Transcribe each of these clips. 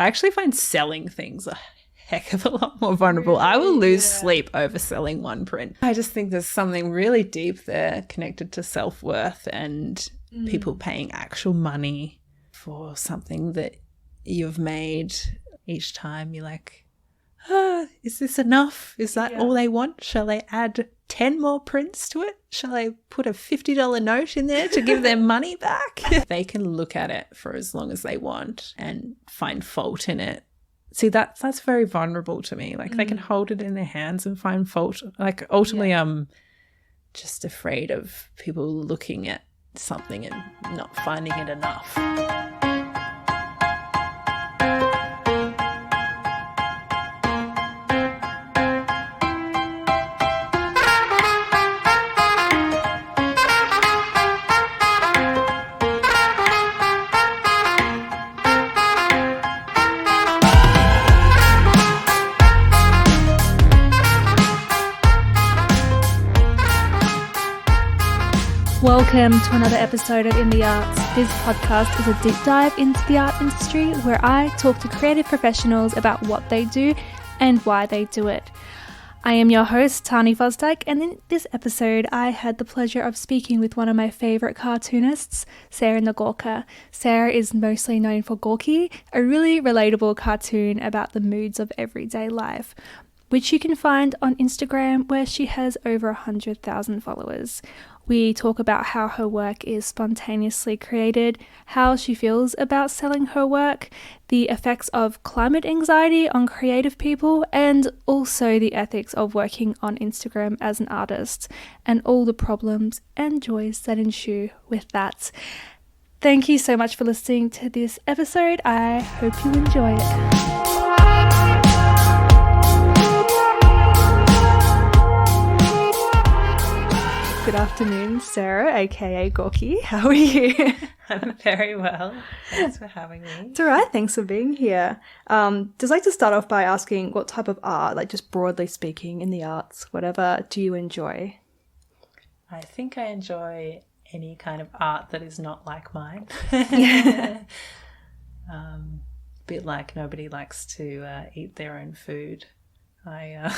I actually find selling things a heck of a lot more vulnerable. I will lose sleep over selling one print. I just think there's something really deep there connected to self-worth and people paying actual money for something that you've made. Each time you're like, is this enough? Is that all they want? Shall I add 10 more prints to it? Shall I put a $50 note in there to give them money back? They can look at it for as long as they want and find fault in it. See, that's very vulnerable to me. Like they can hold it in their hands and find fault. Like ultimately I'm just afraid of people looking at something and not finding it enough. Welcome to another episode of In the Arts. This podcast is a deep dive into the art industry where I talk to creative professionals about what they do and why they do it. I am your host, Tahney, and in this episode I had the pleasure of speaking with one of my favourite cartoonists, Sarah the Gorker. Sarah is mostly known for Gorkie, a really relatable cartoon about the moods of everyday life, which you can find on Instagram where she has over 100,000 followers. We talk about how her work is spontaneously created, how she feels about selling her work, the effects of climate anxiety on creative people, and also the ethics of working on Instagram as an artist, and all the problems and joys that ensue with that. Thank you so much for listening to this episode. I hope you enjoy it. Good afternoon, Sarah, aka Gorkie. How are you? I'm very well. Thanks for having me. It's all right. Thanks for being here. Just like to start off by asking what type of art, like just broadly speaking in the arts, whatever, do you enjoy? I think I enjoy any kind of art that is not like mine. Bit like nobody likes to eat their own food. I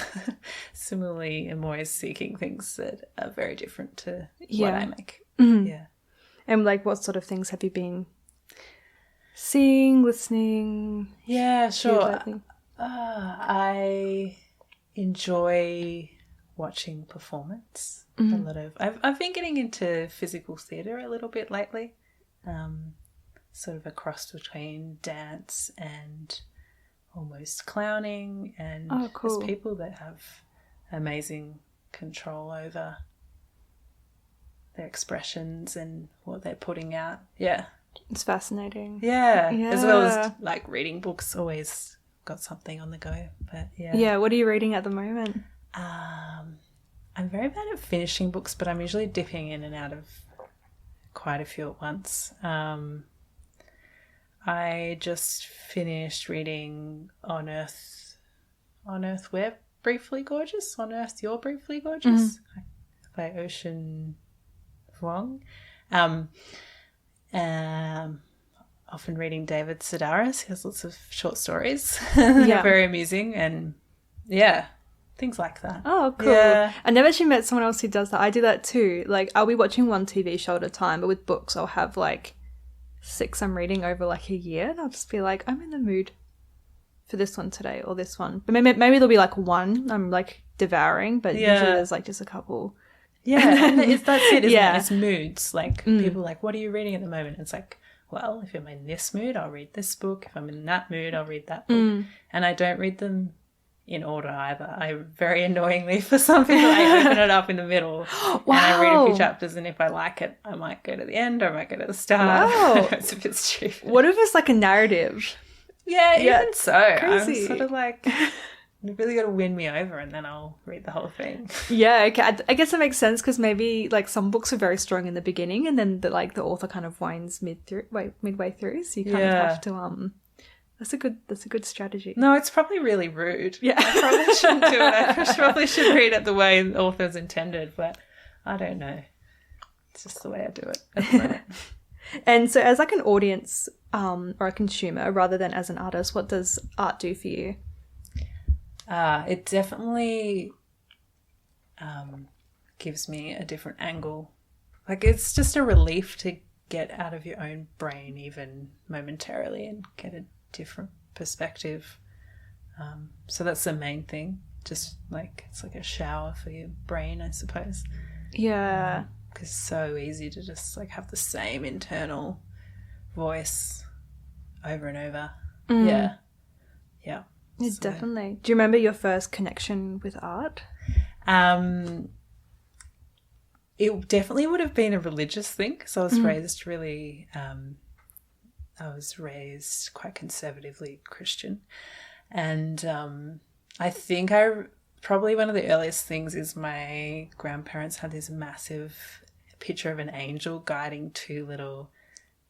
similarly am always seeking things that are very different to what I make. Mm-hmm. Yeah. And like what sort of things have you been seeing, listening? Yeah, sure. I enjoy watching performance. I've been getting into physical theatre a little bit lately. Sort of a cross between dance and almost clowning, and there's people that have amazing control over their expressions and what they're putting out. Yeah. It's fascinating. Yeah. As well as like reading books, always got something on the go. But yeah. Yeah, what are you reading at the moment? I'm very bad at finishing books, but I'm usually dipping in and out of quite a few at once. I just finished reading On Earth We're Briefly Gorgeous, On Earth You're Briefly Gorgeous by Ocean Vuong. Often reading David Sedaris. He has lots of short stories. They're very amusing and things like that. Oh, cool. Yeah. I never actually met someone else who does that. I do that too. Like I'll be watching one TV show at a time, but with books I'll have like 6 I'm reading over like a year, and I'll just be like, I'm in the mood for this one today or this one. But maybe there'll be like one I'm like devouring, but usually there's like just a couple. Yeah, and that's it, isn't it? It's moods. Like people are like, what are you reading at the moment? It's like, well, if I'm in this mood, I'll read this book. If I'm in that mood, I'll read that book. And I don't read them in order either. I very annoyingly, for some people, I open it up in the middle and I read a few chapters, and if I like it, I might go to the end or I might go to the start. Wow. It's a bit stupid. What if it's like a narrative? Yeah, even so. Crazy. I'm sort of like, you really got to win me over and then I'll read the whole thing. Yeah, okay. I guess it makes sense because maybe like some books are very strong in the beginning and then the author kind of winds midway through, so you kind of have to That's a good strategy. No, it's probably really rude. Yeah. I probably shouldn't do it. I probably should read it the way the author's intended, but I don't know. It's just the way I do it at the moment. And so as like an audience or a consumer rather than as an artist, what does art do for you? It definitely gives me a different angle. Like, it's just a relief to get out of your own brain even momentarily and get a different perspective. So that's the main thing. Just like, it's like a shower for your brain, I suppose. Yeah. Because it's so easy to just like have the same internal voice over and over. Yeah. Definitely. Do you remember your first connection with art? It definitely would have been a religious thing, because I was raised really, I was raised quite conservatively Christian. And I think probably one of the earliest things is my grandparents had this massive picture of an angel guiding two little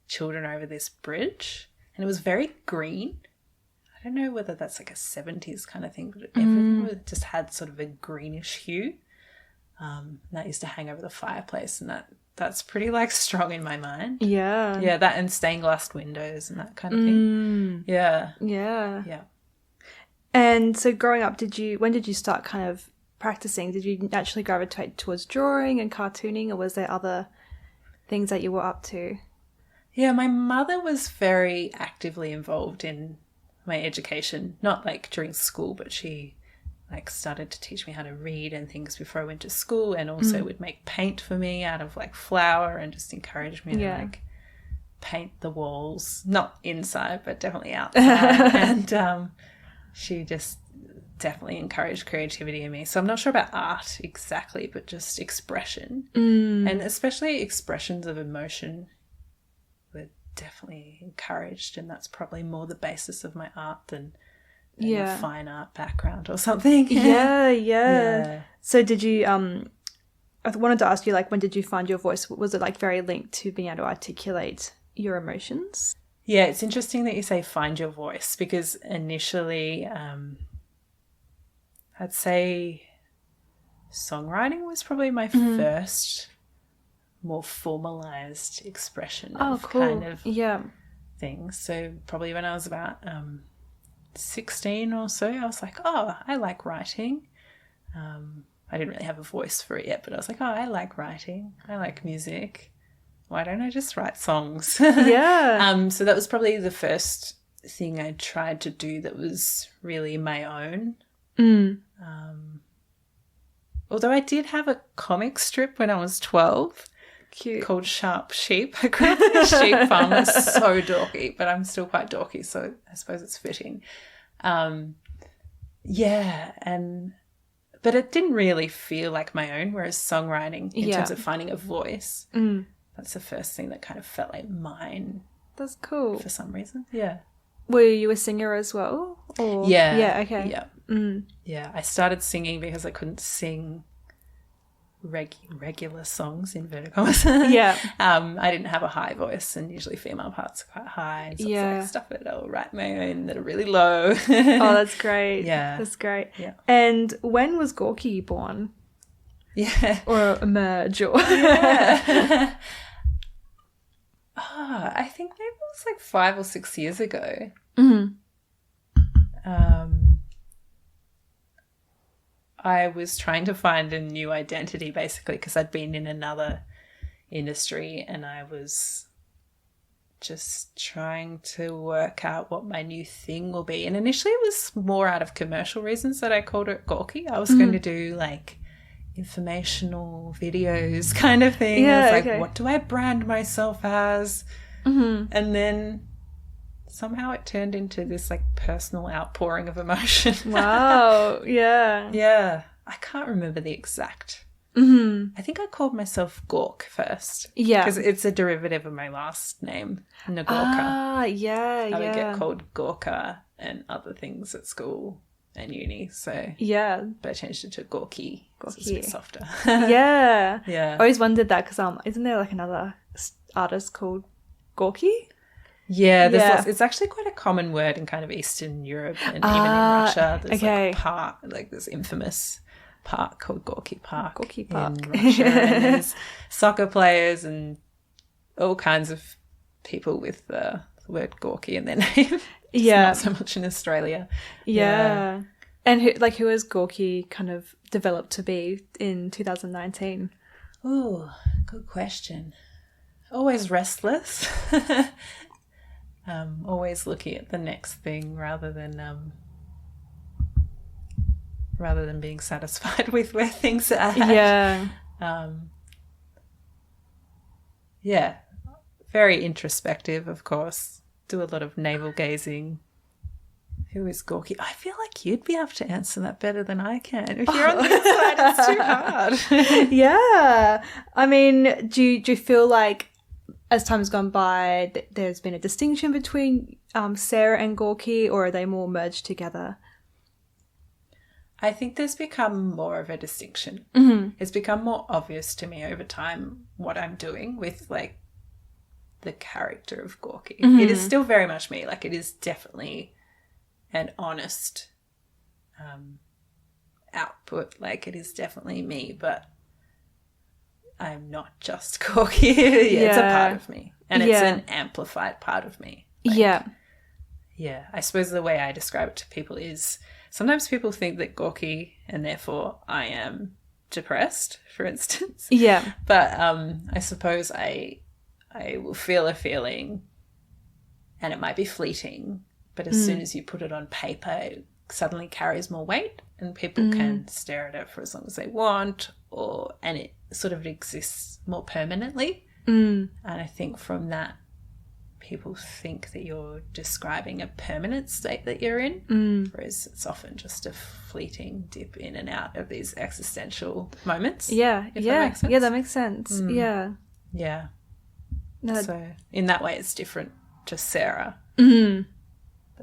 children over this bridge. And it was very green. I don't know whether that's like a 70s kind of thing, but everything just had sort of a greenish hue. That used to hang over the fireplace, and that's pretty like strong in my mind. Yeah. Yeah, that and stained glass windows and that kind of thing. Yeah. Yeah. And so growing up, when did you start kind of practicing? Did you naturally gravitate towards drawing and cartooning, or was there other things that you were up to? Yeah, my mother was very actively involved in my education, not like during school, but she like started to teach me how to read and things before I went to school, and also would make paint for me out of like flour and just encourage me to like paint the walls, not inside but definitely outside. And she just definitely encouraged creativity in me. So I'm not sure about art exactly, but just expression, and especially expressions of emotion were definitely encouraged, and that's probably more the basis of my art than a fine art background or something. Yeah. So did you I wanted to ask you, like, when did you find your voice? Was it like very linked to being able to articulate your emotions? Yeah, it's interesting that you say find your voice, because initially I'd say songwriting was probably my first more formalized expression of kind of things. So probably when I was about 16 or so, I was like, oh, I like writing. I didn't really have a voice for it yet, but I was like, oh, I like writing. I like music. Why don't I just write songs? Yeah. So that was probably the first thing I tried to do that was really my own. Although I did have a comic strip when I was 12. Cute. Called Sharp Sheep. I grew up in a sheep farm. It's so dorky, but I'm still quite dorky, so I suppose it's fitting. But it didn't really feel like my own, whereas songwriting, in terms of finding a voice, that's the first thing that kind of felt like mine. That's cool. For some reason. Yeah. Were you a singer as well? Or? Yeah. Yeah, okay. Yeah. Yeah, I started singing because I couldn't sing regular songs, inverted commas. I didn't have a high voice, and usually female parts are quite high, and so it's like stuff that I'll write my own that are really low. Oh, that's great. Yeah, that's great. Yeah. And when was Gorkie born? Yeah, or emerge, or I think maybe it was like 5 or 6 years ago. I was trying to find a new identity, basically, because I'd been in another industry, and I was just trying to work out what my new thing will be. And initially it was more out of commercial reasons that I called it Gorkie. I was going to do like informational videos kind of thing. Yeah, I was like, what do I brand myself as? And then somehow it turned into this like personal outpouring of emotion. Wow. Yeah. Yeah. I can't remember the exact. I think I called myself Gork first. Yeah. Because it's a derivative of my last name, Nagorka. Ah, yeah, I would get called Gorka and other things at school and uni. So yeah. But I changed it to Gorkie. Gorkie. It's a bit softer. Yeah. Yeah. I always wondered that because isn't there like another artist called Gorkie? Yeah, there's it's actually quite a common word in kind of Eastern Europe and even in Russia. There's like a park, like this infamous park called Gorky Park. Gorky Park. In Russia. And there's soccer players and all kinds of people with the word Gorkie in their name. Yeah. Not so much in Australia. Yeah. And who has Gorkie kind of developed to be in 2019? Oh, good question. Always restless. Always looking at the next thing rather than being satisfied with where things are at. Yeah. Yeah. Very introspective, of course. Do a lot of navel gazing. Who is Gorkie? I feel like you'd be able to answer that better than I can. If you're on the inside, it's too hard. Yeah. I mean, do you feel like as time's gone by, there's been a distinction between Sarah and Gorkie, or are they more merged together? I think there's become more of a distinction. Mm-hmm. It's become more obvious to me over time what I'm doing with, like, the character of Gorkie. Mm-hmm. It is still very much me. Like, it is definitely an honest output. Like, it is definitely me, but I'm not just Gorkie. It's a part of me, and it's an amplified part of me. Like, yeah. I suppose the way I describe it to people is sometimes people think that Gorkie, and therefore I am depressed, for instance. Yeah. But I suppose I will feel a feeling, and it might be fleeting, but as soon as you put it on paper, it suddenly carries more weight, and people can stare at it for as long as they want, and it sort of exists more permanently. And I think from that, people think that you're describing a permanent state that you're in, whereas it's often just a fleeting dip in and out of these existential moments. Yeah. That makes sense. Yeah, that makes sense. Yeah. Yeah. No, So in that way, it's different to Sarah, the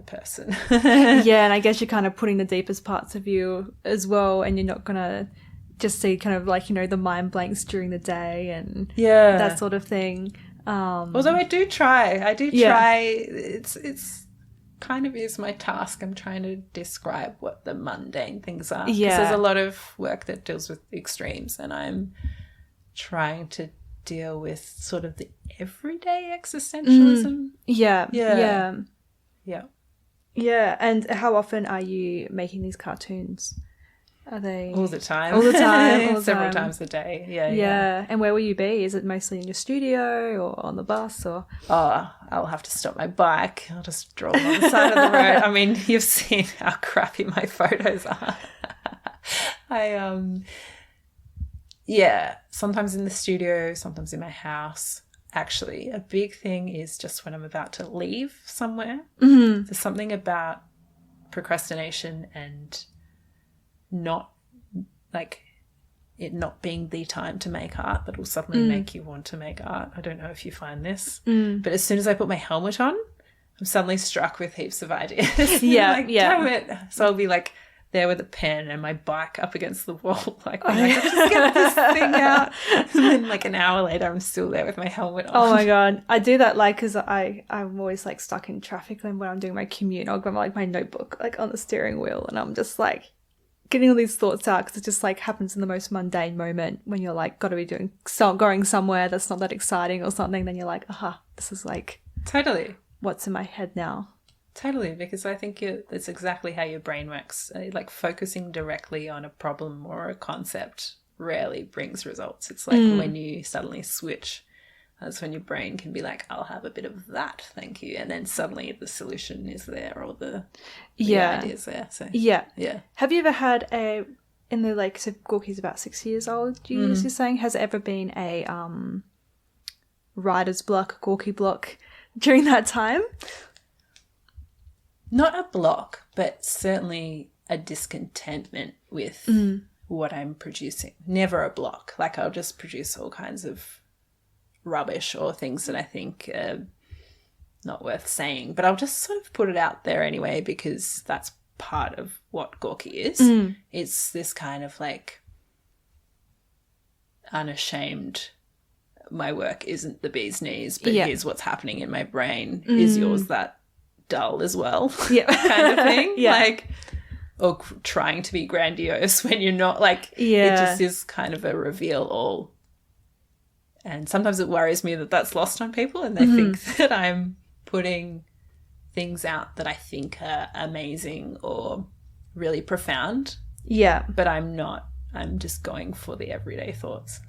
person. Yeah, and I guess you're kind of putting the deepest parts of you as well, and you're not going to just see kind of like, the mind blanks during the day and that sort of thing. Although I do try. It's kind of is my task. I'm trying to describe what the mundane things are. Yeah. Because there's a lot of work that deals with extremes, and I'm trying to deal with sort of the everyday existentialism. Yeah. And how often are you making these cartoons? Are they all the time? All the time. Several times a day. Yeah. And where will you be? Is it mostly in your studio or on the bus or? Oh, I'll have to stop my bike. I'll just draw them on the side of the road. I mean, you've seen how crappy my photos are. Sometimes in the studio, sometimes in my house. Actually, a big thing is just when I'm about to leave somewhere. Mm-hmm. There's something about procrastination and not like it not being the time to make art that will suddenly make you want to make art. I don't know if you find this, but as soon as I put my helmet on, I'm suddenly struck with heaps of ideas. Damn it. So I'll be like there with a pen and my bike up against the wall, like, just get this thing out. And then like an hour later, I'm still there with my helmet on. Oh my God. I do that because I'm always like stuck in traffic, and when I'm doing my commute, I'll grab like my notebook like on the steering wheel, and I'm just like getting all these thoughts out because it just like happens in the most mundane moment when you're like got to be going somewhere that's not that exciting or something. Then you're like, this is like totally what's in my head now. Totally, because I think it's exactly how your brain works. Like focusing directly on a problem or a concept rarely brings results. It's like when you suddenly switch, that's when your brain can be like, I'll have a bit of that, thank you. And then suddenly the solution is there, or the idea is there. So yeah. Have you ever had so Gorkie's about 6 years old, you're saying, has it ever been a writer's block, Gorkie block during that time? Not a block, but certainly a discontentment with what I'm producing. Never a block. Like I'll just produce all kinds of rubbish or things that I think are not worth saying, but I'll just sort of put it out there anyway, because that's part of what Gorkie is. It's this kind of like unashamed, my work isn't the bee's knees, but here's what's happening in my brain. Is yours that dull as well? Kind of thing. Like, or trying to be grandiose when you're not, like, it just is kind of a reveal all. And sometimes it worries me that that's lost on people and they think that I'm putting things out that I think are amazing or really profound. Yeah. But I'm not. I'm just going for the everyday thoughts.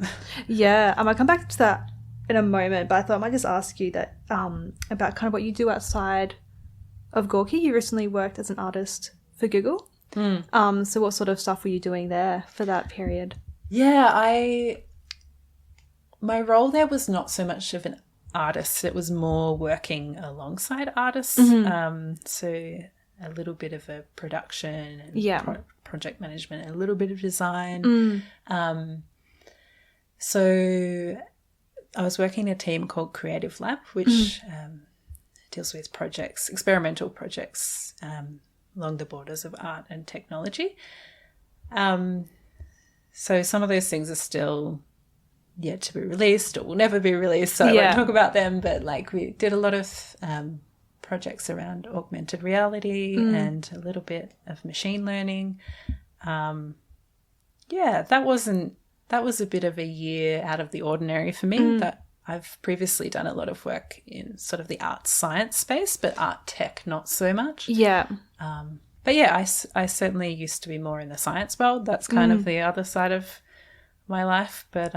Yeah. I might come back to that in a moment, but I thought I might just ask you that about kind of what you do outside of Gorkie. You recently worked as an artist for Google. So what sort of stuff were you doing there for that period? Yeah, my role there was not so much of an artist. It was more working alongside artists. So a little bit of a production and project management, and a little bit of design. So I was working in a team called Creative Lab, which deals with experimental projects along the borders of art and technology. So some of those things are still yet to be released or will never be released, so I won't talk about them, but like we did a lot of projects around augmented reality and a little bit of machine learning. That was a bit of a year out of the ordinary for me. That I've previously done a lot of work in sort of the art science space, but art tech not so much. But yeah, I certainly used to be more in the science world. That's kind of the other side of my life. But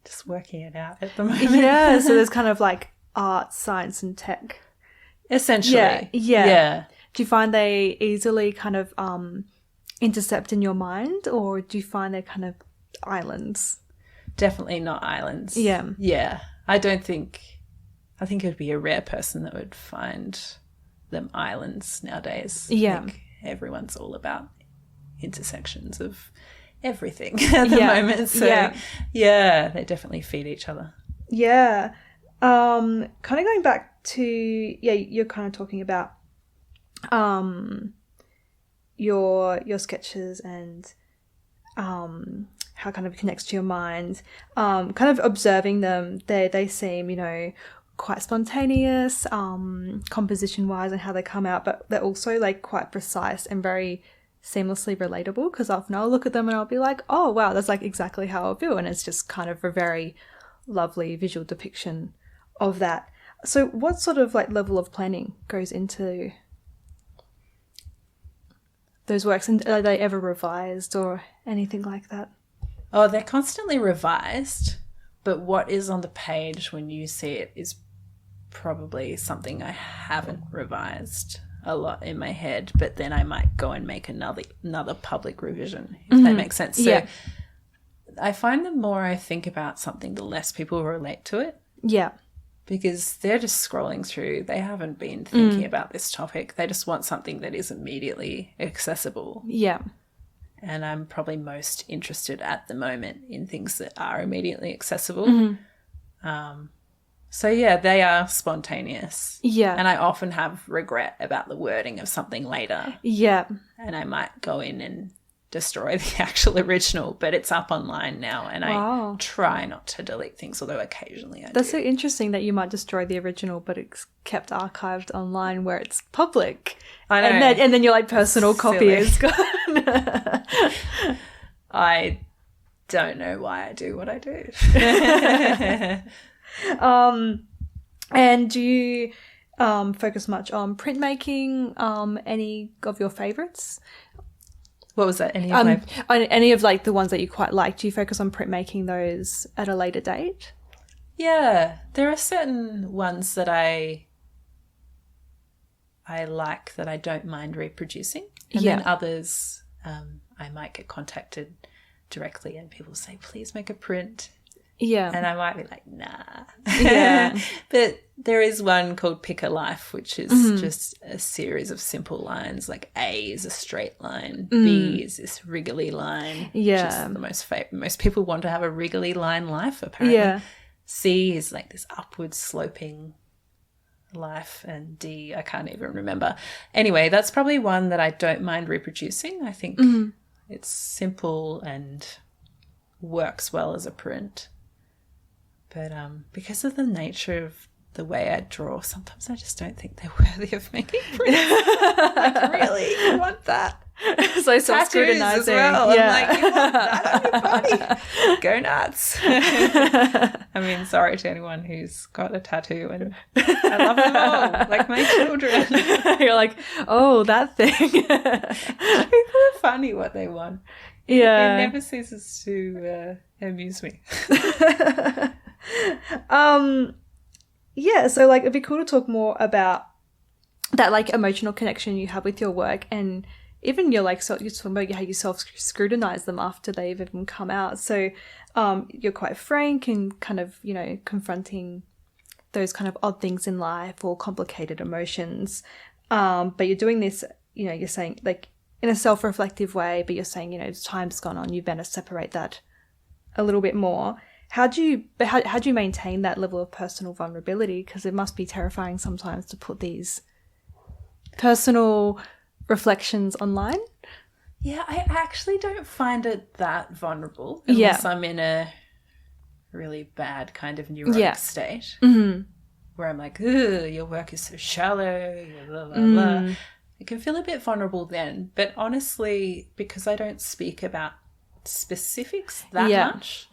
just working it out at the moment. Yeah, so there's kind of like art, science and tech. Essentially. Yeah. Do you find they easily kind of intercept in your mind, or do you find they're kind of islands? Definitely not islands. Yeah. I think it would be a rare person that would find them islands nowadays. Yeah. I think everyone's all about intersections of everything at the moment. So they definitely feed each other. Yeah. Kind of going back to, you're kind of talking about your sketches and how kind of it connects to your mind. Kind of observing them, they seem, quite spontaneous, composition wise and how they come out, but they're also like quite precise and very seamlessly relatable, because often I'll look at them and I'll be like, oh wow, that's like exactly how I feel, and it's just kind of a very lovely visual depiction of that. So what sort of like level of planning goes into those works, and are they ever revised or anything like that? Oh, they're constantly revised, but what is on the page when you see it is probably something I haven't revised a lot in my head, but then I might go and make another public revision, if that makes sense. So I find the more I think about something, the less people relate to it. Yeah. Because they're just scrolling through. They haven't been thinking about this topic. They just want something that is immediately accessible. Yeah. And I'm probably most interested at the moment in things that are immediately accessible. So, they are spontaneous. Yeah. And I often have regret about the wording of something later. Yeah. And I might go in and destroy the actual original, but it's up online now, and I try not to delete things, although occasionally I That's do. so interesting that you might destroy the original, but it's kept archived online where it's public. I know. And then your like personal copy is gone. I don't know why I do what I do. And do you focus much on printmaking? Any of your favorites? What was that? Any of like the ones that you quite like? Do you focus on printmaking those at a later date? Yeah, there are certain ones that I like that I don't mind reproducing, and then others I might get contacted directly and people say, please make a print. Yeah. And I might be like, nah. Yeah. But there is one called Pick a Life, which is just a series of simple lines. Like A is a straight line. B is this wriggly line. Yeah. Which is the most people want to have a wriggly line life, apparently. Yeah. C is like this upward sloping life. And D, I can't even remember. Anyway, that's probably one that I don't mind reproducing. I think it's simple and works well as a print. But because of the nature of the way I draw, sometimes I just don't think they're worthy of making prints. Like, really? You want that? so tattoos self-scrutinizing. as well. Yeah. I'm like, you want that on your body? Go nuts. I mean, sorry to anyone who's got a tattoo, and I love them all, like my children. You're like, oh, that thing. People are funny what they want. Yeah. It never ceases to amuse me. Yeah, so like it'd be cool to talk more about that like emotional connection you have with your work, and even your like you're talking about how you self-scrutinize them after they've even come out. So you're quite frank and kind of, you know, confronting those kind of odd things in life or complicated emotions. But you're doing this, you know, you're saying like in a self-reflective way, but you're saying, you know, as time's gone on, you better separate that a little bit more. How do you maintain that level of personal vulnerability? Because it must be terrifying sometimes to put these personal reflections online. Yeah, I actually don't find it that vulnerable unless I'm in a really bad kind of neurotic state where I'm like, ugh, your work is so shallow, blah, blah, blah. I can feel a bit vulnerable then. But honestly, because I don't speak about specifics that much,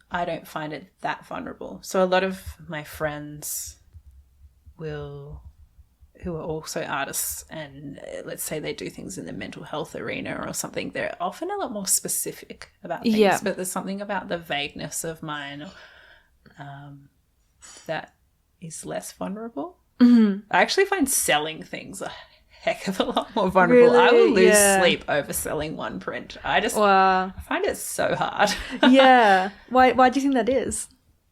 I don't find it that vulnerable. So a lot of my friends who are also artists, and let's say they do things in the mental health arena or something, they're often a lot more specific about things, but there's something about the vagueness of mine that is less vulnerable. I actually find selling things a heck of a lot more vulnerable. Really? I will lose sleep over selling one print. I find it so hard. Yeah. Why do you think that is?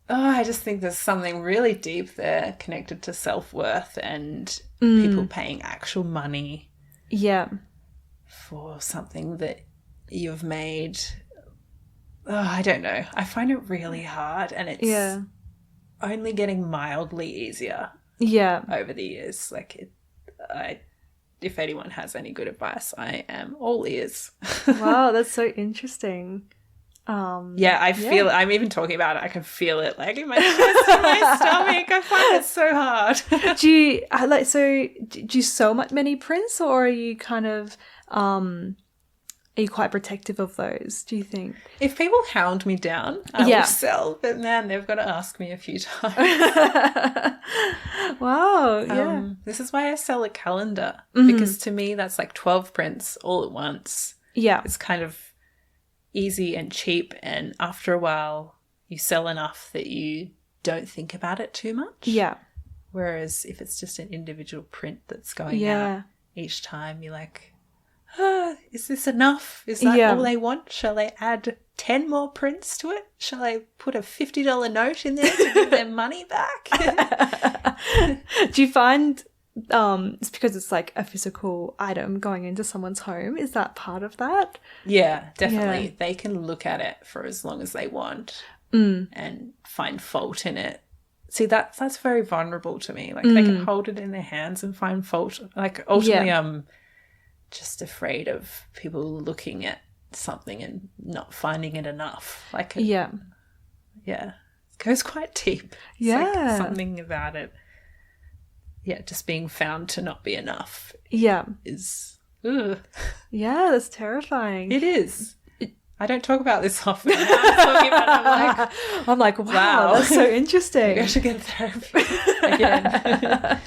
Oh, I just think there's something really deep there connected to self-worth and people paying actual money for something that you've made. Oh, I don't know. I find it really hard, and it's only getting mildly easier over the years. Like, if anyone has any good advice, I am all ears. Wow, that's so interesting. I feel it. I'm even talking about it. I can feel it like in my chest and my stomach. I find it so hard. Do you sell many prints, or are you kind of are you quite protective of those, do you think? If people hound me down, I will sell. But man, they've got to ask me a few times. Wow, This is why I sell a calendar, because to me that's like 12 prints all at once. Yeah. It's kind of easy and cheap, and after a while you sell enough that you don't think about it too much. Yeah. Whereas if it's just an individual print that's going out each time, you're like, is this enough? Is that all they want? Shall I add 10 more prints to it? Shall I put a $50 note in there to give them money back? Do you find it's because it's like a physical item going into someone's home? Is that part of that? Yeah, definitely. Yeah. They can look at it for as long as they want and find fault in it. See, that's very vulnerable to me. Like they can hold it in their hands and find fault. Like ultimately I'm just afraid of people looking at something and not finding it enough. Like it goes quite deep. It's like something about it. Yeah, just being found to not be enough. Yeah. Is ugh. Yeah, that's terrifying. It is. I don't talk about this often. Now I'm talking about it, I'm like, wow, that's so interesting. Maybe I should get therapy again.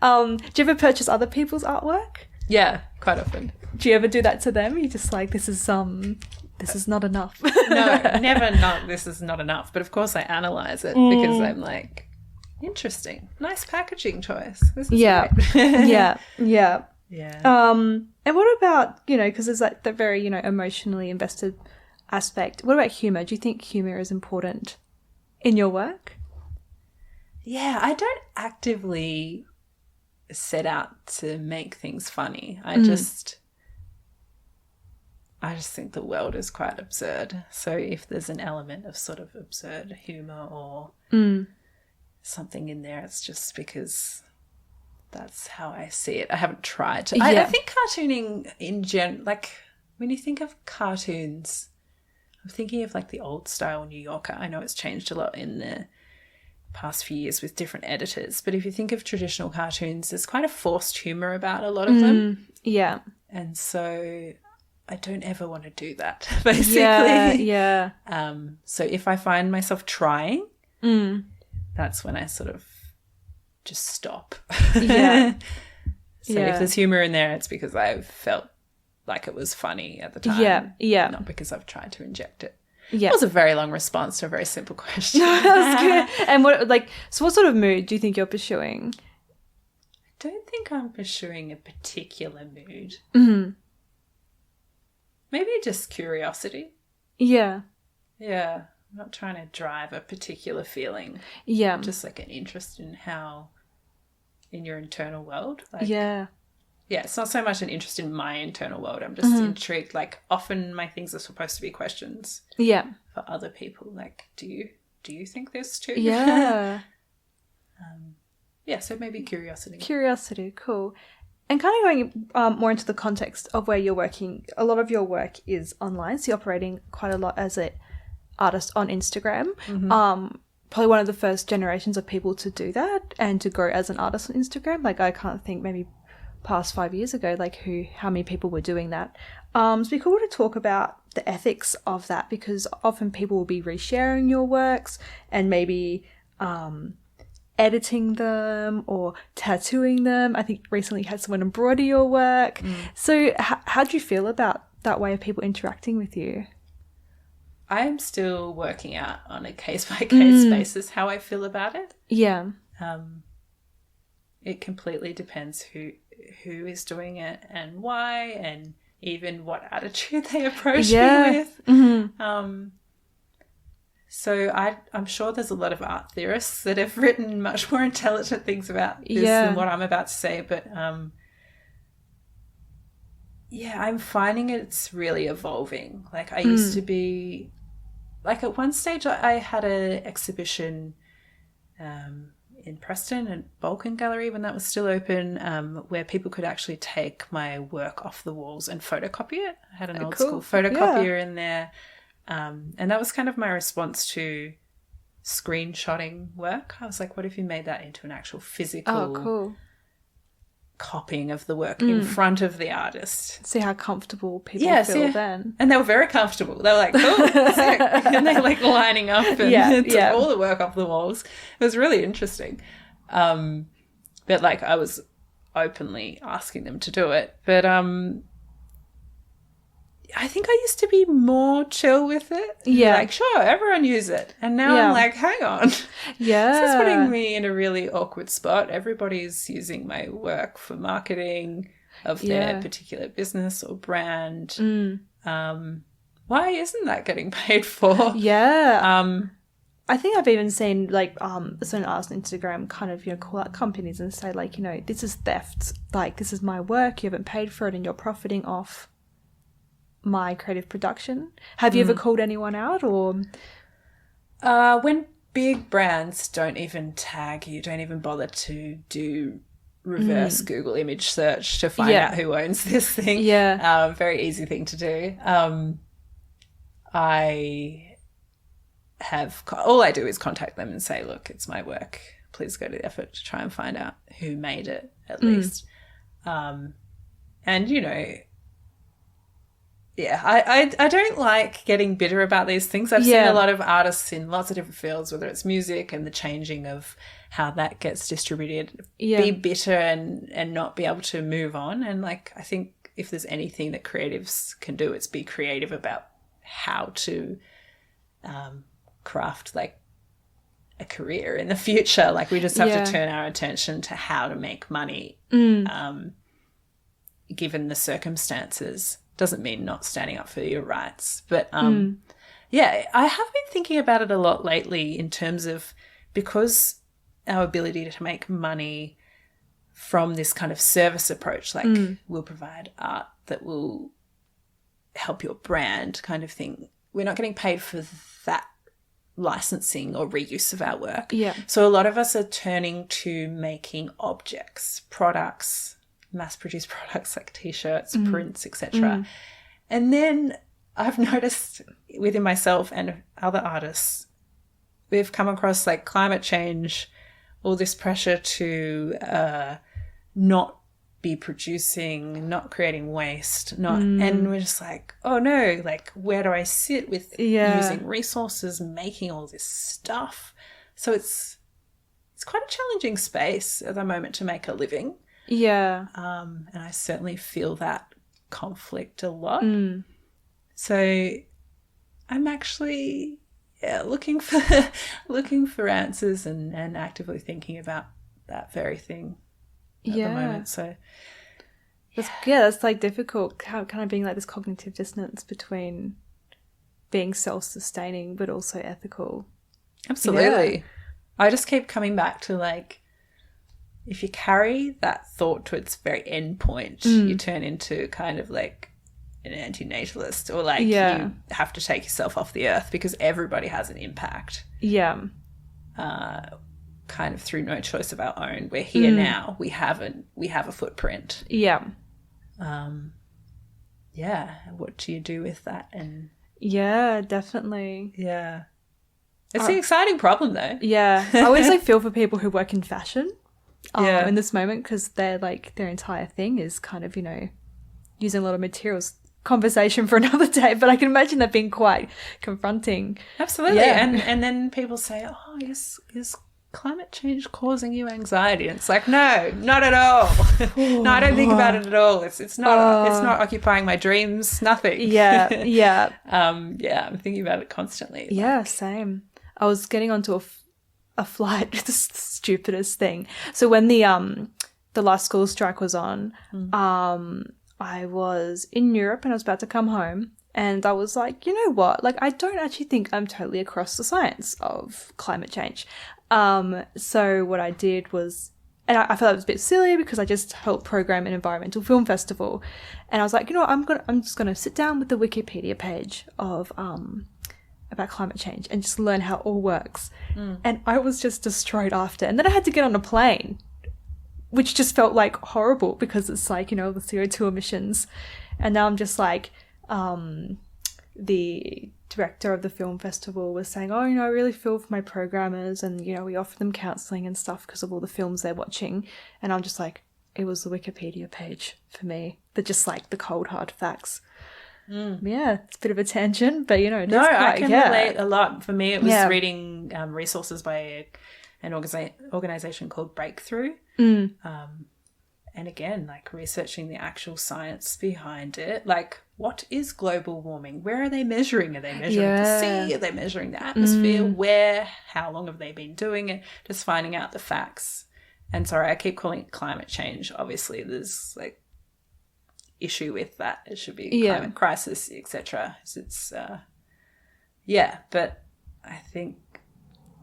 Do you ever purchase other people's artwork? Yeah, quite often. Do you ever do that to them? You're just like, this is not enough. No, never not this is not enough. But of course I analyze it because I'm like, interesting. Nice packaging choice. This is great. Yeah. And what about, you know, because there's like the very, you know, emotionally invested aspect. What about humor? Do you think humor is important in your work? Yeah, I don't actively set out to make things funny. I just think the world is quite absurd. So if there's an element of sort of absurd humor or something in there, it's just because that's how I see it. I haven't tried to. I think cartooning in general, like when you think of cartoons, I'm thinking of like the old style New Yorker. I know it's changed a lot in the past few years with different editors, but if you think of traditional cartoons, there's quite a forced humor about a lot of them. Yeah. And so I don't ever want to do that, basically. Yeah. So if I find myself trying, that's when I sort of just stop. Yeah. So if there's humor in there, it's because I felt like it was funny at the time. Yeah. Not because I've tried to inject it. Yeah. It was a very long response to a very simple question. That's good. And what sort of mood do you think you're pursuing? I don't think I'm pursuing a particular mood. Mm-hmm. Maybe just curiosity. Yeah. Yeah. I'm not trying to drive a particular feeling. Yeah. Just like an interest in how, in your internal world. Yeah, it's not so much an interest in my internal world. I'm just intrigued. Like, often my things are supposed to be questions. Yeah. For other people. Like, do you think this too? Yeah. So maybe curiosity. Curiosity, cool. And kind of going more into the context of where you're working, a lot of your work is online, so you're operating quite a lot as an artist on Instagram. Probably one of the first generations of people to do that and to grow as an artist on Instagram. Like, I can't think maybe past 5 years ago, like how many people were doing that. So it'd be cool to talk about the ethics of that, because often people will be resharing your works and maybe editing them or tattooing them. I think recently you had someone embroider your work. So how do you feel about that way of people interacting with you? I'm still working out on a case-by-case basis how I feel about it. Yeah. It completely depends who is doing it and why, and even what attitude they approach me with. So I'm sure there's a lot of art theorists that have written much more intelligent things about this than what I'm about to say. But I'm finding it's really evolving. Like, I used to be, like, at one stage I had an exhibition in Preston at Balkan Gallery when that was still open, where people could actually take my work off the walls and photocopy it. I had an old school photocopier in there. And that was kind of my response to screenshotting work. I was like, what if you made that into an actual physical copying of the work in front of the artist? See how comfortable people feel then. And they were very comfortable. They were like, cool, sick. And they're like lining up and took all the work off the walls. It was really interesting. But like, I was openly asking them to do it. But I think I used to be more chill with it. Yeah. Like, sure, everyone use it. And now I'm like, hang on. Yeah. This is putting me in a really awkward spot. Everybody's using my work for marketing of their particular business or brand. Why isn't that getting paid for? Yeah. I think I've even seen like certain artists on Instagram kind of, call out companies and say like, this is theft. Like, this is my work. You haven't paid for it and you're profiting off my creative production. Have you ever called anyone out, or when big brands don't even tag you, don't even bother to do reverse Google image search to find out who owns this thing. Very easy thing to do. All I do is contact them and say, look, it's my work, please go to the effort to try and find out who made it at least. And I don't like getting bitter about these things. I've seen a lot of artists in lots of different fields, whether it's music and the changing of how that gets distributed, be bitter and not be able to move on. And like, I think if there's anything that creatives can do, it's be creative about how to craft like a career in the future. Like, we just have to turn our attention to how to make money given the circumstances. Doesn't mean not standing up for your rights. But, I have been thinking about it a lot lately in terms of, because our ability to make money from this kind of service approach, like we'll provide art that will help your brand kind of thing. We're not getting paid for that licensing or reuse of our work. Yeah. So a lot of us are turning to making objects, products, mass-produced products like T-shirts, prints, etc. And then I've noticed within myself and other artists, we've come across like climate change, all this pressure to not be producing, not creating waste, not and we're just like, oh no, like where do I sit with using resources, making all this stuff? So it's quite a challenging space at the moment to make a living. Yeah. And I certainly feel that conflict a lot. So I'm actually looking for answers and actively thinking about that very thing at the moment. So that's like difficult, kind of being like this cognitive dissonance between being self-sustaining but also ethical. Absolutely. I just keep coming back to like, if you carry that thought to its very end point, you turn into kind of like an anti-natalist, or like you have to take yourself off the earth because everybody has an impact. Yeah. Kind of through no choice of our own. We're here now. We have a footprint. Yeah. Yeah. What do you do with that? And yeah, definitely. Yeah. It's an exciting problem though. Yeah. I always like feel for people who work in fashion in this moment, because they're like, their entire thing is kind of, you know, using a lot of materials. Conversation for another day, but I can imagine that being quite confronting. Absolutely. And then people say, oh, is climate change causing you anxiety? And it's like, no, not at all. No, I don't think about it at all. It's not occupying my dreams, nothing. Yeah. I'm thinking about it constantly. Yeah, same. I was getting onto a flight, the stupidest thing. So when the last school strike was on, I was in Europe and I was about to come home, and I was like, you know what? Like, I don't actually think I'm totally across the science of climate change. So what I did was, and I felt it was a bit silly because I just helped program an environmental film festival, and I was like, you know what? I'm just gonna sit down with the Wikipedia page of about climate change and just learn how it all works. And I was just destroyed after, and then I had to get on a plane, which just felt like horrible because it's like, you know, the CO2 emissions. And now I'm just like, the director of the film festival was saying, oh, you know, I really feel for my programmers, and, you know, we offer them counselling and stuff because of all the films they're watching. And I'm just like, it was the Wikipedia page for me, but just like the cold hard facts. Yeah, it's a bit of a tangent, but, you know, I can relate a lot. For me, it was reading resources by an organization called Breakthrough. And again, like researching the actual science behind it. Like, what is global warming? Where are they measuring? Are they measuring the sea? Are they measuring the atmosphere? Where? How long have they been doing it? Just finding out the facts. And sorry, I keep calling it climate change. Obviously, there's like issue with that. It should be climate crisis, etc. It's but I think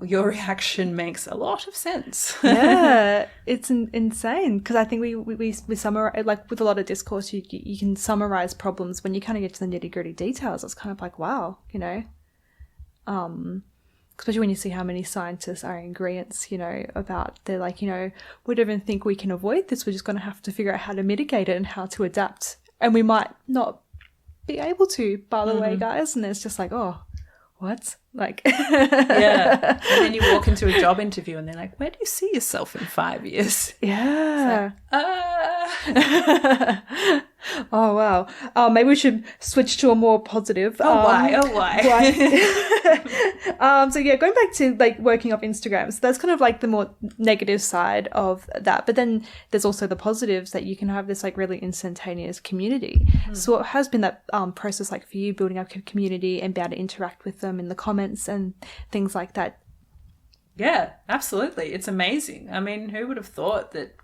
your reaction makes a lot of sense. Yeah, it's insane, because I think we summarize, like with a lot of discourse, you can summarize problems when you kind of get to the nitty gritty details. It's kind of like, wow, you know, especially when you see how many scientists are in agreement, you know, about, they're like, you know, we don't even think we can avoid this. We're just going to have to figure out how to mitigate it and how to adapt, and we might not be able to, by the way, guys. And it's just like, oh, what? Like, yeah. And then you walk into a job interview and they're like, where do you see yourself in 5 years? Yeah. Like, oh, wow. Maybe we should switch to a more positive. Why? So yeah, going back to like working off Instagram. So that's kind of like the more negative side of that. But then there's also the positives, that you can have this like really instantaneous community. So what has been that process like for you, building up a community and be able to interact with them in the comments and things like that? Yeah, absolutely. It's amazing. I mean, who would have thought that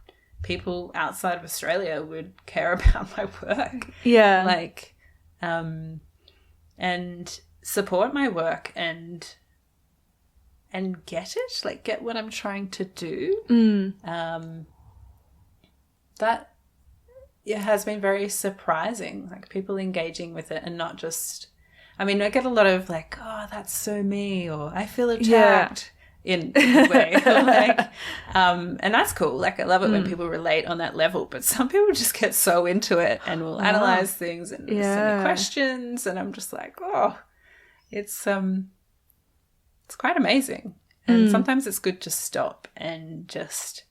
people outside of Australia would care about my work? Yeah. Like, and support my work and get it, like get what I'm trying to do. That it has been very surprising, like people engaging with it, and not just, I mean, I get a lot of like, oh, that's so me, or I feel attacked. In a way. Like, and that's cool. Like, I love it when people relate on that level, but some people just get so into it and will analyze things and send me questions, and I'm just like, oh, it's quite amazing. And sometimes it's good to stop and just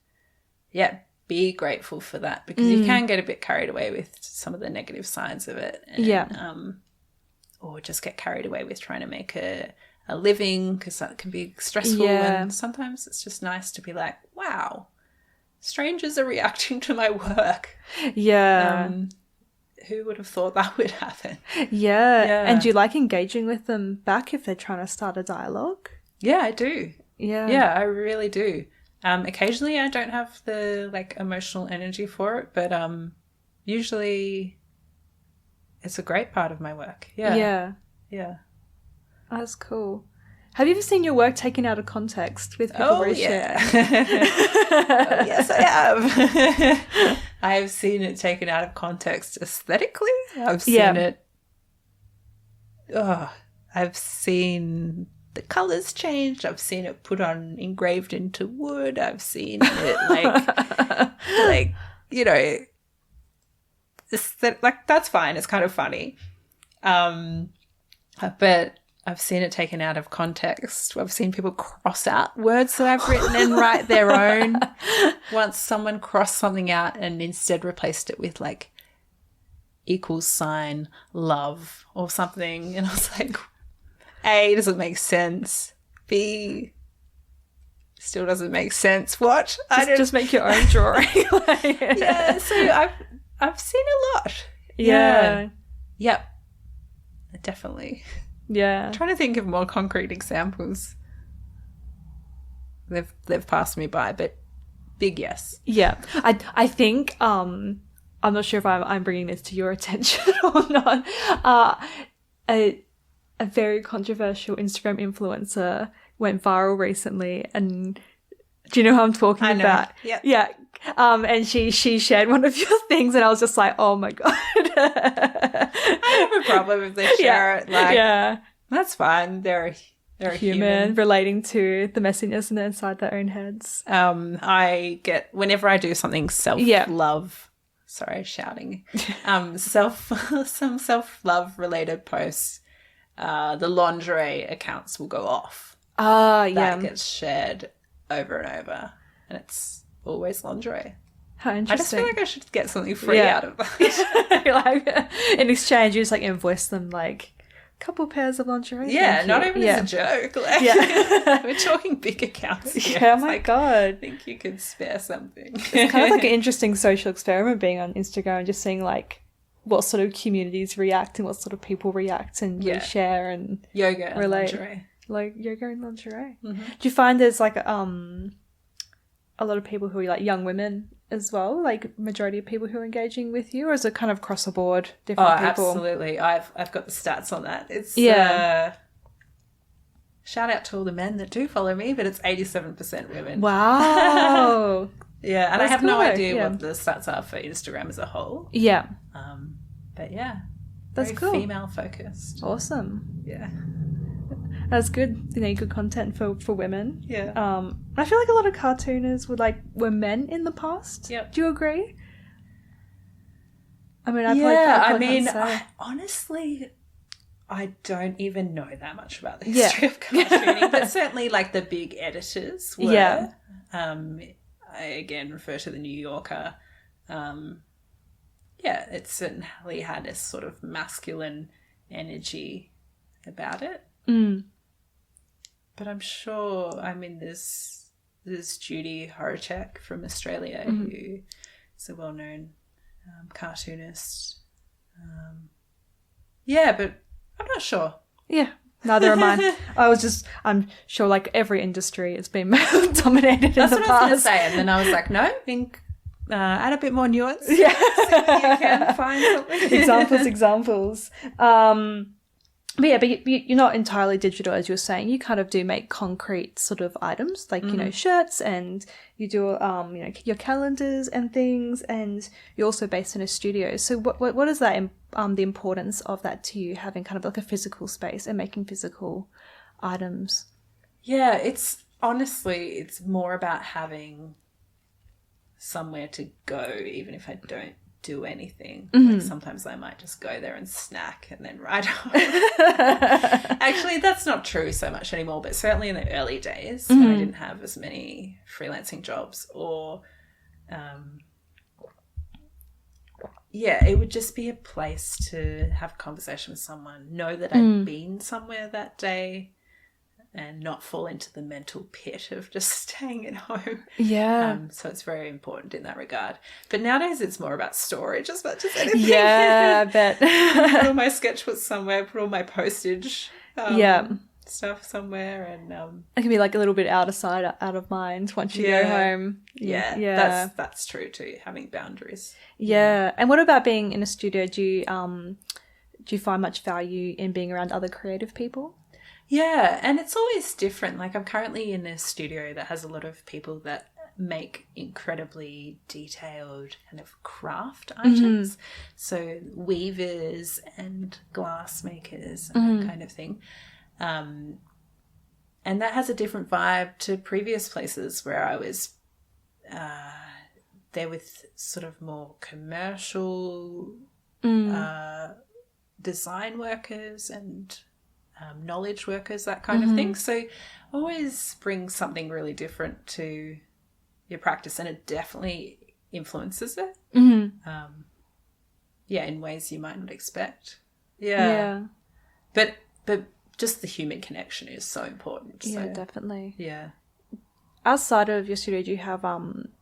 be grateful for that, because you can get a bit carried away with some of the negative sides of it. And, or just get carried away with trying to make a living, because that can be stressful. And sometimes it's just nice to be like, wow, strangers are reacting to my work. Who would have thought that would happen? And do you like engaging with them back if they're trying to start a dialogue? Yeah, I do. Yeah, I really do. Occasionally I don't have the like emotional energy for it, but usually it's a great part of my work. Yeah. That's cool. Have you ever seen your work taken out of context with people reshare? Yes, I have. I have seen it taken out of context aesthetically. I've seen it. I've seen the colours changed. I've seen it put on engraved into wood. I've seen it like you know, like that's fine. It's kind of funny, but I've seen it taken out of context. I've seen people cross out words that I've written and write their own. Once someone crossed something out and instead replaced it with like $, love or something. And I was like, A, doesn't make sense. B, still doesn't make sense. What? Just make your own drawing. So I've seen a lot. Yep. Definitely. I'm trying to think of more concrete examples. They've passed me by, but big yes. I think I'm not sure if I'm bringing this to your attention or not. A very controversial Instagram influencer went viral recently, and do you know who I'm talking about? And she shared one of your things, and I was just like, oh my god. I have a problem if they share it. Like, that's fine. They're human relating to the messiness inside their own heads. I get, whenever I do something self-love, sorry, shouting, some self-love related posts, the lingerie accounts will go off. That gets shared over and over, and it's always lingerie. How interesting. I just feel like I should get something free out of that. Like, in exchange, you just like invoice them like a couple pairs of lingerie. Not even as a joke. Like, we're talking big accounts here. Oh my god. I think you could spare something. It's kind of like an interesting social experiment being on Instagram and just seeing like what sort of communities react and what sort of people react and reshare and yoga and relate. Lingerie. Like yoga and lingerie. Mm-hmm. Do you find there's like a lot of people who are like young women as well, like majority of people who are engaging with you, or is it kind of across the board, different people? Absolutely. I've got the stats on that. It's shout out to all the men that do follow me, but it's 87% women. Wow. And that's I have no idea what the stats are for Instagram as a whole. But that's very cool. Female focused. Awesome. Yeah. That's good, good content for women. Yeah. I feel like a lot of cartooners were men in the past. Yep. Do you agree? I mean, honestly, I don't even know that much about the history of cartooning, but certainly like the big editors were. Yeah. I again refer to the New Yorker. It certainly had a sort of masculine energy about it. Mm. But I'm sure, there's Judy Horacek from Australia who is a well-known cartoonist. But I'm not sure. Yeah, neither am I. I'm sure like every industry has been male dominated in the past. That's what I was going to say, and then I was like, no, I think add a bit more nuance. Yeah. So you can find something. Examples. But you're not entirely digital, as you were saying. You kind of do make concrete sort of items, like, shirts, and you do, your calendars and things, and you're also based in a studio. So what is that, the importance of that to you, having kind of like a physical space and making physical items? Yeah, it's more about having somewhere to go, even if I don't do anything. Like sometimes I might just go there and snack and then write on. Actually, that's not true so much anymore, but certainly in the early days when I didn't have as many freelancing jobs or yeah, it would just be a place to have a conversation with someone, know that I'd been somewhere that day and not fall into the mental pit of just staying at home. Yeah. So it's very important in that regard. But nowadays it's more about storage as much as anything. Yeah, I bet. Put all my sketchbooks somewhere, put all my postage stuff somewhere, and it can be like a little bit out of sight, out of mind once you go home. Yeah. That's true too, having boundaries. Yeah. And what about being in a studio? Do you find much value in being around other creative people? Yeah, and it's always different. Like, I'm currently in a studio that has a lot of people that make incredibly detailed kind of craft items. So weavers and glass makers and that kind of thing. And that has a different vibe to previous places where I was there with sort of more commercial design workers and knowledge workers, that kind of thing. So always bring something really different to your practice, and it definitely influences it. In ways you might not expect. But just the human connection is so important. Yeah, definitely. Yeah. Outside of your studio, do you have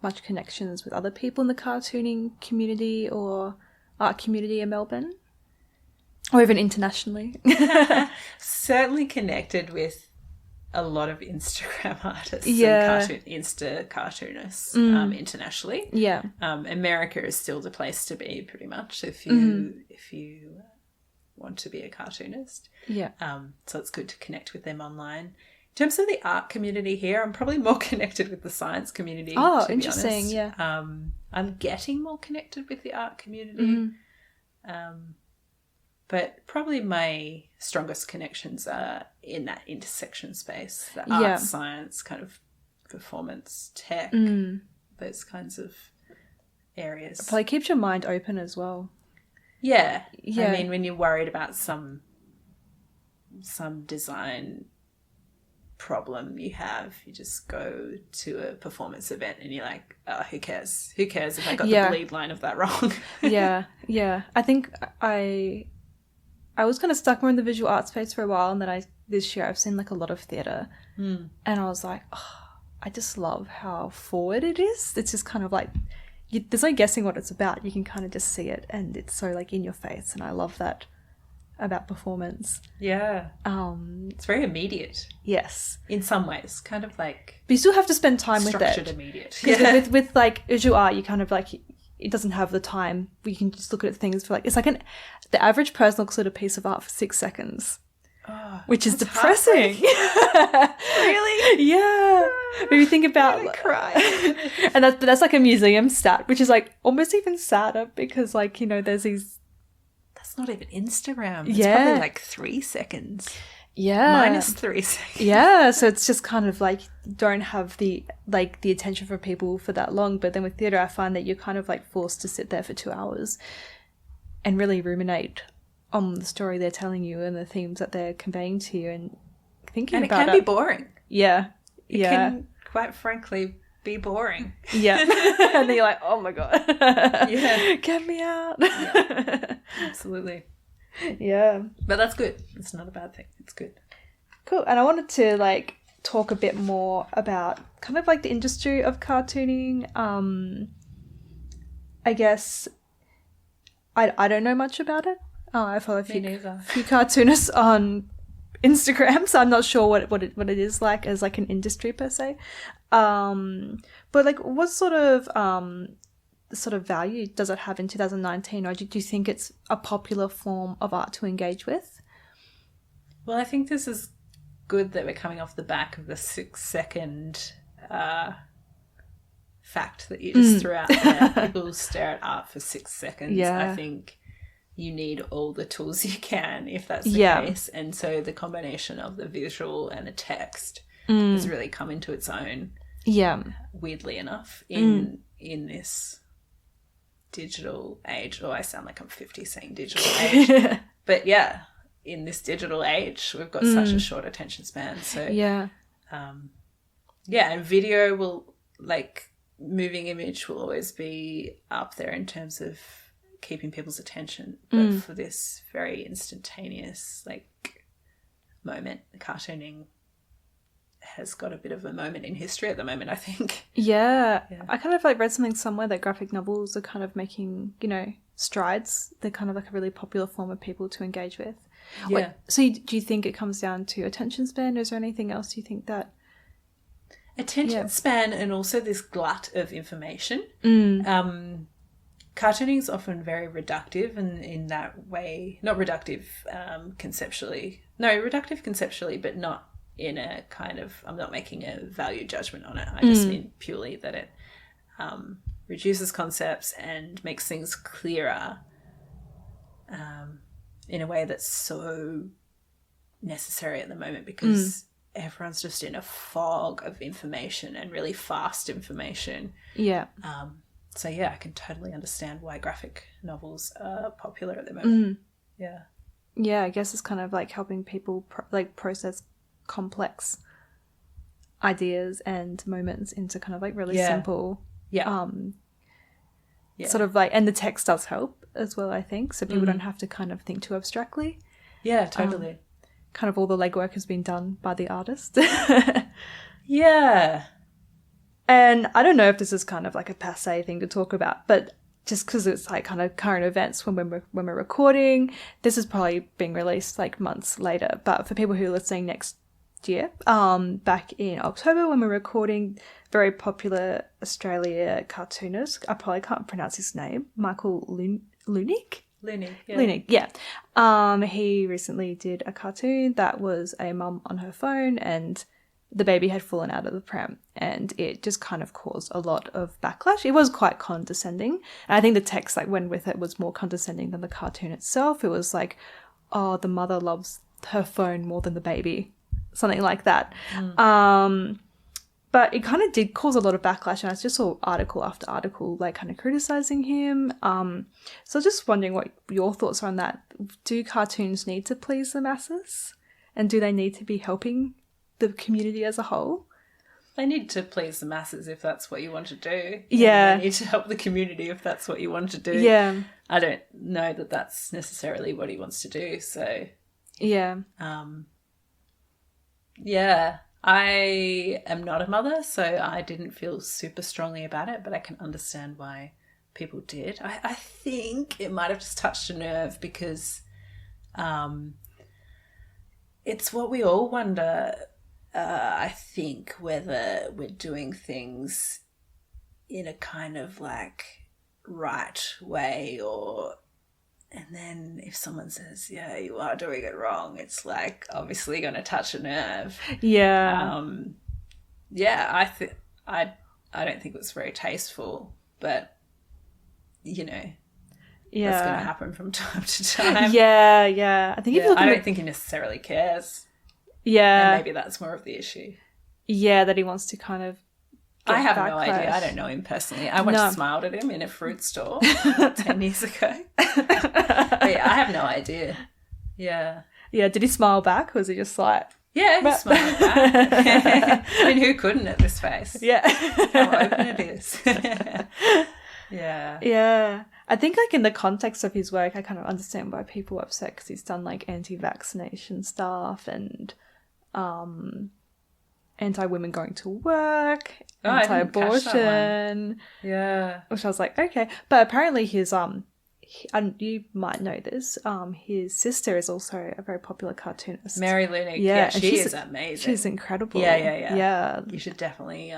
much connections with other people in the cartooning community or art community in Melbourne? Or even internationally? Certainly connected with a lot of Instagram artists and Insta cartoonists internationally. Yeah. America is still the place to be, pretty much, if you want to be a cartoonist. Yeah. So it's good to connect with them online. In terms of the art community here, I'm probably more connected with the science community. Oh, to interesting. Be honest. Yeah. I'm getting more connected with the art community. But probably my strongest connections are in that intersection space, the art, science, kind of performance, tech, those kinds of areas. It probably keeps your mind open as well. Yeah. I mean, when you're worried about some design problem you have, you just go to a performance event and you're like, oh, who cares if I got the bleed line of that wrong. Yeah I think I was kind of stuck more in the visual art space for a while, and then this year I've seen like a lot of theatre, and I was like, oh, I just love how forward it is. It's just kind of like, there's no guessing what it's about. You can kind of just see it, and it's so like in your face, and I love that about performance. Yeah. It's very immediate. Yes. In some ways, kind of like... But you still have to spend time with it. Structured immediate. Yeah. With like visual art, you kind of like... It doesn't have the time where you can just look at things for like... It's like the average person looks at a piece of art for 6 seconds. Oh, which is depressing. Really? Yeah. But you think about... I'm cry. And that's like a museum stat, which is like almost even sadder because like, you know, there's these... That's not even Instagram. It's probably like 3 seconds. Yeah. -3 seconds. Yeah. So it's just kind of like, don't have the attention for people for that long. But then with theatre, I find that you're kind of like forced to sit there for 2 hours and really ruminate on the story they're telling you and the themes that they're conveying to you and thinking about it. And it can be boring. Yeah. It can, quite frankly, be boring. Yeah. And then you're like, oh my God. Yeah. Get me out. Yeah. Absolutely. Yeah. But that's good. It's not a bad thing. It's good. Cool. And I wanted to like talk a bit more about kind of like the industry of cartooning. I guess I don't know much about it. I follow a few cartoonists on Instagram, so I'm not sure what it is like as like an industry per se. But like what sort of value does it have in 2019, or do you think it's a popular form of art to engage with? Well, I think this is good that we're coming off the back of the 6-second fact that you just threw out there. People stare at art for 6 seconds. Yeah. I think you need all the tools you can if that's the case. And so the combination of the visual and the text has really come into its own. Yeah. Weirdly enough, in this digital age. Oh, I sound like I'm 50 saying digital age. But yeah, in this digital age, we've got such a short attention span. So and video will, like, moving image will always be up there in terms of keeping people's attention. But for this very instantaneous, like, moment, the cartooning has got a bit of a moment in history at the moment, I think. Yeah. I kind of like read something somewhere that graphic novels are kind of making, you know, strides. They're kind of like a really popular form of people to engage with. Yeah. So do you think it comes down to attention span, or is there anything else you think that... Attention span, and also this glut of information. Cartooning is often very reductive, and in that way, not reductive conceptually. No, reductive conceptually, but not in a kind of, I'm not making a value judgment on it. I just mean purely that it reduces concepts and makes things clearer in a way that's so necessary at the moment, because everyone's just in a fog of information and really fast information. Yeah. So, yeah, I can totally understand why graphic novels are popular at the moment. Yeah. Yeah, I guess it's kind of like helping people process complex ideas and moments into kind of like really simple. Sort of like, and the text does help as well, I think. So people don't have to kind of think too abstractly. Yeah, totally. Kind of all the legwork has been done by the artist. Yeah. And I don't know if this is kind of like a passé thing to talk about, but just because it's like kind of current events when we're recording, this is probably being released like months later. But for people who are listening next year, back in October when we're recording, very popular Australia cartoonist, I probably can't pronounce his name, Michael Lunick? Lunick, yeah. He recently did a cartoon that was a mum on her phone, and the baby had fallen out of the pram, and it just kind of caused a lot of backlash. It was quite condescending, and I think the text that went with it was more condescending than the cartoon itself. It was like, oh, the mother loves her phone more than the baby, something like that. But it kind of did cause a lot of backlash, and I just saw article after article like kind of criticizing him. So just wondering what your thoughts are on that. Do cartoons need to please the masses, and do they need to be helping the community as a whole? They need to please the masses if that's what you want to do. Yeah. And they need to help the community if that's what you want to do. Yeah. I don't know that that's necessarily what he wants to do, so... Yeah. Yeah. I am not a mother, so I didn't feel super strongly about it, but I can understand why people did. I think it might have just touched a nerve because it's what we all wonder... I think whether we're doing things in a kind of like right way, and then if someone says, yeah, you are doing it wrong, it's like obviously going to touch a nerve. Yeah. I don't think it was very tasteful, but that's going to happen from time to time. Yeah. I think I don't think he necessarily cares. Yeah. And maybe that's more of the issue. Yeah, that he wants to kind of I have no idea. I don't know him personally. I once smiled at him in a fruit store 10 years ago. But yeah, I have no idea. Yeah. Yeah, did he smile back, or was he just like... Yeah, he smiled back. I mean, who couldn't at this face? Yeah. How open it is. Yeah. Yeah. I think like in the context of his work, I kind of understand why people are upset, because he's done like anti-vaccination stuff and anti-women going to work, anti-abortion. Yeah. Which I was like, okay. But apparently his, and you might know this, his sister is also a very popular cartoonist. Mary Lunick. Yeah, she is amazing. She's incredible. Yeah. You should definitely,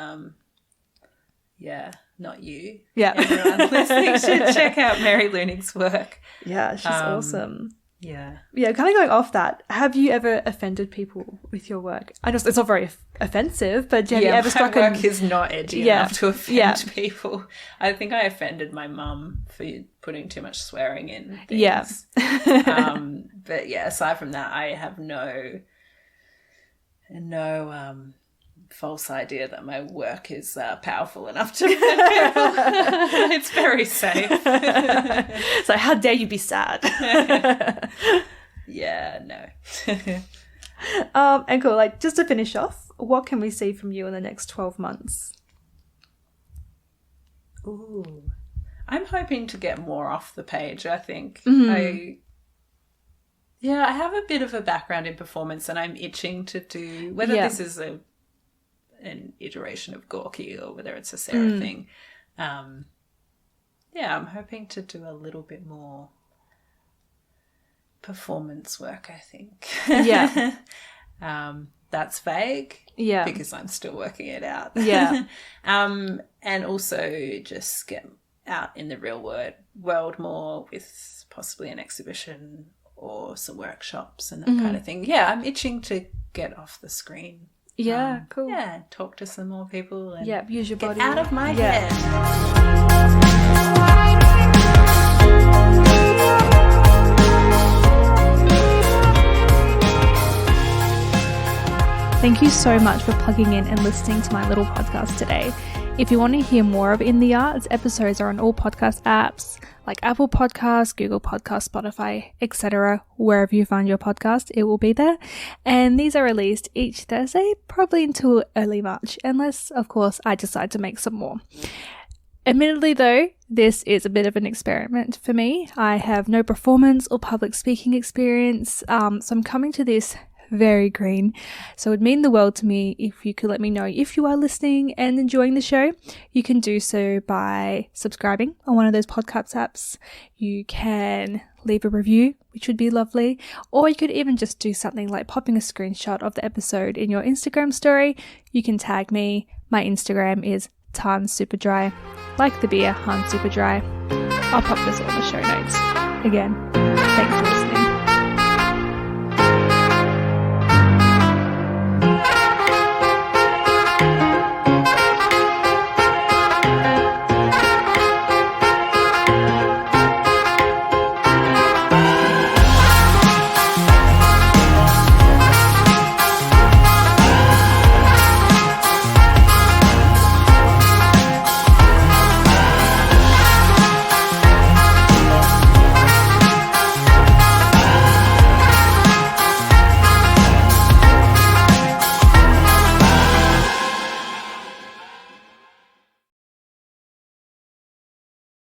not you. Yeah. Everyone listening should check out Mary Lunick's work. Yeah, she's awesome. Yeah. Yeah, kind of going off that, have you ever offended people with your work? I know it's not very offensive, but have you ever struck my work is not edgy enough to offend people. I think I offended my mum for putting too much swearing in things. Yeah. But yeah, aside from that, I have no false idea that my work is powerful enough to offend people. It's very safe. So how dare you be sad? Yeah, no. And cool, like just to finish off, what can we see from you in the next 12 months? Ooh. I'm hoping to get more off the page, I think. Mm-hmm. I have a bit of a background in performance, and I'm itching to do, whether this is an iteration of Gorkie or whether it's a Sarah thing. I'm hoping to do a little bit more performance work, I think. Yeah. That's vague. Yeah. Because I'm still working it out. Yeah. And also just get out in the real world more with possibly an exhibition or some workshops and that kind of thing. Yeah, I'm itching to get off the screen. Yeah, cool. Yeah, talk to some more people and use your body. get out of my head. Thank you so much for plugging in and listening to my little podcast today. If you want to hear more of In the Arts, episodes are on all podcast apps like Apple Podcasts, Google Podcasts, Spotify, etc. Wherever you find your podcast, it will be there. And these are released each Thursday, probably until early March, unless, of course, I decide to make some more. Admittedly, though, this is a bit of an experiment for me. I have no performance or public speaking experience, so I'm coming to this very green. So it would mean the world to me if you could let me know if you are listening and enjoying the show. You can do so by subscribing on one of those podcast apps. You can leave a review, which would be lovely. Or you could even just do something like popping a screenshot of the episode in your Instagram story. You can tag me. My Instagram is TanSuperdry, like the beer, Han Superdry. I'll pop this on the show notes. Again, thanks for listening.